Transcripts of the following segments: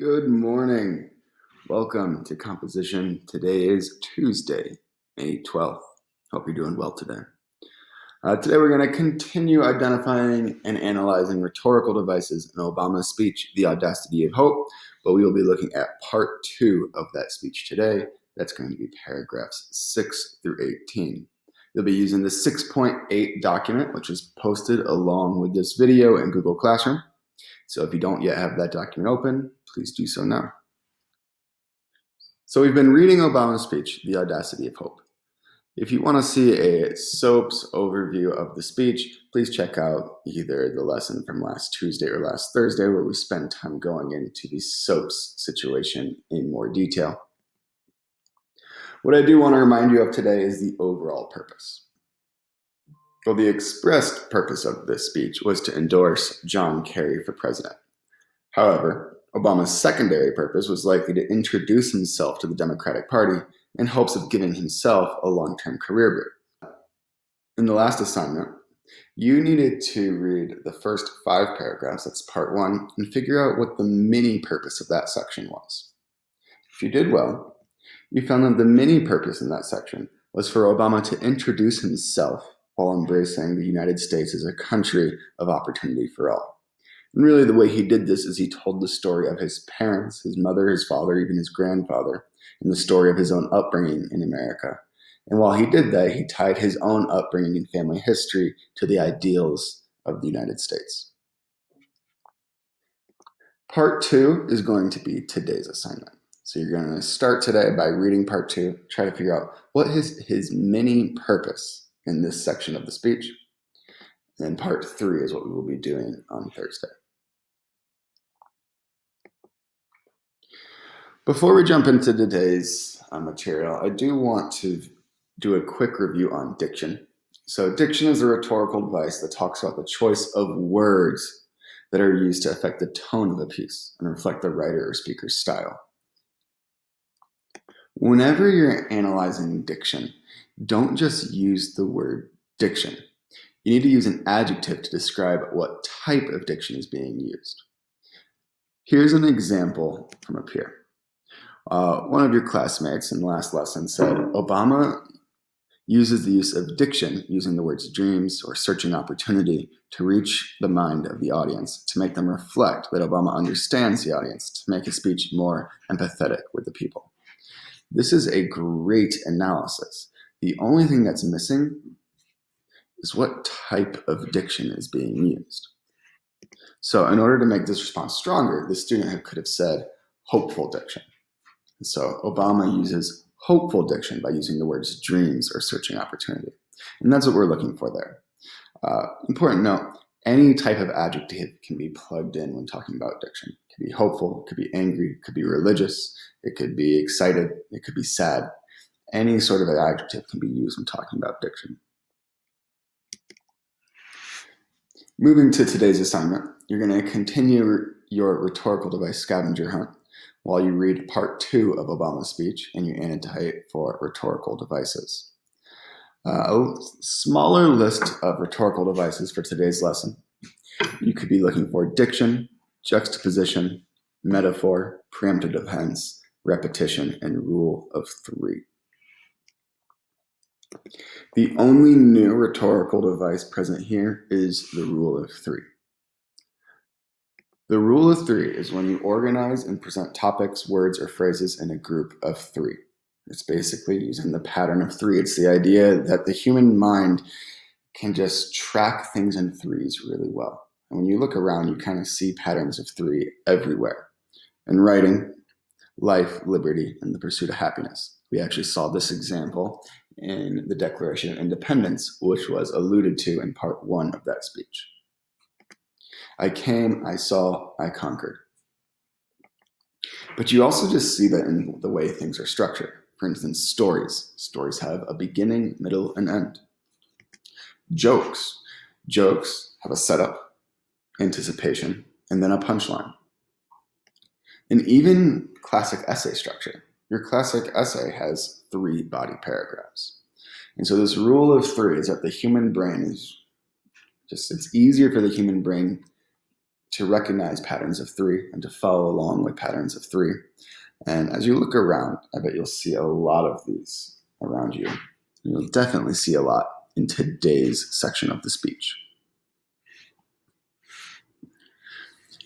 Good morning. Welcome to Composition. Today is Tuesday, May 12th. Hope you're doing well today. Today we're going to continue identifying and analyzing rhetorical devices in Obama's speech, The Audacity of Hope, but we will be looking at part 2 of that speech today. That's going to be paragraphs 6 through 18. You'll be using the 6.8 document, which is posted along with this video in Google Classroom. So if you don't yet have that document open, please do so now. So we've been reading Obama's speech, The Audacity of Hope. If you want to see a SOAPs overview of the speech, please check out either the lesson from last Tuesday or last Thursday, where we spend time going into the SOAPs situation in more detail. What I do want to remind you of today is the overall purpose. Well, the expressed purpose of this speech was to endorse John Kerry for president. However, Obama's secondary purpose was likely to introduce himself to the Democratic Party in hopes of giving himself a long-term career boost. In the last assignment, you needed to read the first 5 paragraphs, that's part 1, and figure out what the mini purpose of that section was. If you did well, you found that the mini purpose in that section was for Obama to introduce himself while embracing the United States as a country of opportunity for all. And really the way he did this is he told the story of his parents, his mother, his father, even his grandfather, and the story of his own upbringing in America. And while he did that, he tied his own upbringing and family history to the ideals of the United States. Part 2 is going to be today's assignment. So you're going to start today by reading part 2, try to figure out what is his mini purpose in this section of the speech. And then part 3 is what we will be doing on Thursday. Before we jump into today's material, I do want to do a quick review on diction. So diction is a rhetorical device that talks about the choice of words that are used to affect the tone of a piece and reflect the writer or speaker's style. Whenever you're analyzing diction, don't just use the word diction. You need to use an adjective to describe what type of diction is being used. Here's an example from up here. One of your classmates in the last lesson said, Obama uses the use of diction, using the words dreams or searching opportunity, to reach the mind of the audience, to make them reflect that Obama understands the audience, to make his speech more empathetic with the people. This is a great analysis. The only thing that's missing is what type of diction is being used. So in order to make this response stronger, the student could have said hopeful diction. And so Obama uses hopeful diction by using the words dreams or searching opportunity. And that's what we're looking for there. Important note, any type of adjective can be plugged in when talking about diction. It could be hopeful, it could be angry, it could be religious, it could be excited, it could be sad. Any sort of adjective can be used when talking about diction. Moving to today's assignment, you're going to continue your rhetorical device scavenger hunt while you read part 2 of Obama's speech and you annotate for rhetorical devices. A smaller list of rhetorical devices for today's lesson. You could be looking for diction, juxtaposition, metaphor, preemptive tense, repetition, and rule of 3. The only new rhetorical device present here is the rule of 3. The rule of 3 is when you organize and present topics, words, or phrases in a group of 3. It's basically using the pattern of 3. It's the idea that the human mind can just track things in 3s really well. And when you look around, you kind of see patterns of 3 everywhere. In writing, life, liberty, and the pursuit of happiness. We actually saw this example in the Declaration of Independence, which was alluded to in part 1 of that speech. I came, I saw, I conquered. But you also just see that in the way things are structured. For instance, stories. Stories have a beginning, middle, and end. Jokes. Jokes have a setup, anticipation, and then a punchline. And even classic essay structure. Your classic essay has 3 body paragraphs. And so this rule of 3 is that the human brain is it's easier for the human brain to recognize patterns of three and to follow along with patterns of three. And as you look around, I bet you'll see a lot of these around you. You'll definitely see a lot in today's section of the speech.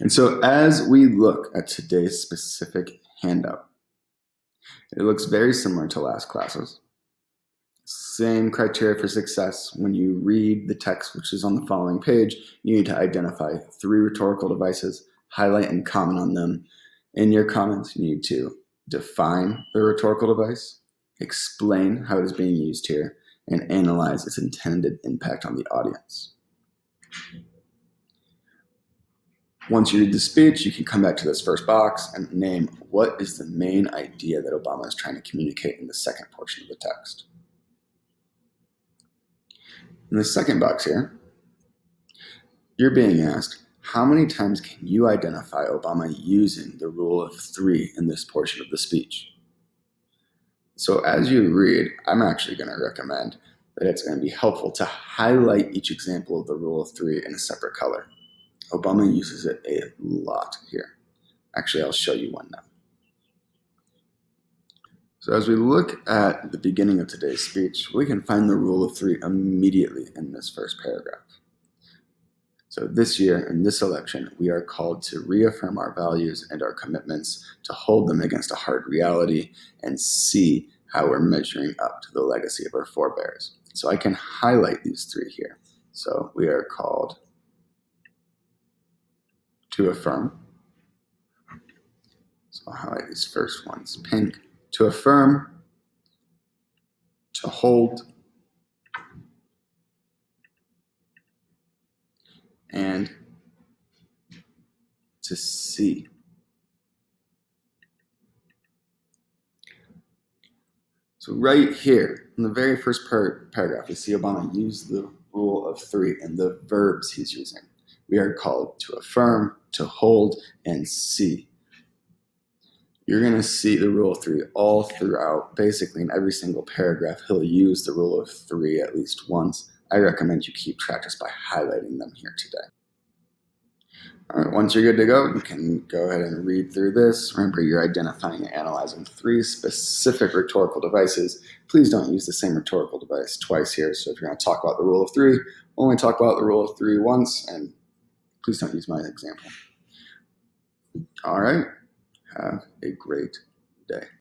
And so as we look at today's specific handout, it looks very similar to last classes. Same criteria for success. When you read the text, which is on the following page, you need to identify three rhetorical devices, highlight and comment on them. In your comments, you need to define the rhetorical device, explain how it is being used here, and analyze its intended impact on the audience. Once you read the speech, you can come back to this first box and name what is the main idea that Obama is trying to communicate in the second portion of the text. In the second box here, you're being asked, how many times can you identify Obama using the rule of three in this portion of the speech? So as you read, I'm actually going to recommend that it's going to be helpful to highlight each example of the rule of three in a separate color. Obama uses it a lot here. Actually, I'll show you one now. So as we look at the beginning of today's speech, we can find the rule of three immediately in this first paragraph. So this year, in this election, we are called to reaffirm our values and our commitments, to hold them against a hard reality, and see how we're measuring up to the legacy of our forebears. So I can highlight these three here. So we are called to affirm. So I'll highlight these first ones, pink. To affirm, to hold, and to see. So right here, in the very first paragraph, we see Obama use the rule of three and the verbs he's using. We are called to affirm, to hold, and see. You're going to see the rule of three all throughout. Basically, in every single paragraph, he'll use the rule of three at least once. I recommend you keep track just by highlighting them here today. All right, once you're good to go, you can go ahead and read through this. Remember, you're identifying and analyzing three specific rhetorical devices. Please don't use the same rhetorical device twice here. So if you're going to talk about the rule of three, only talk about the rule of three once, and please don't use my example. All right, have a great day.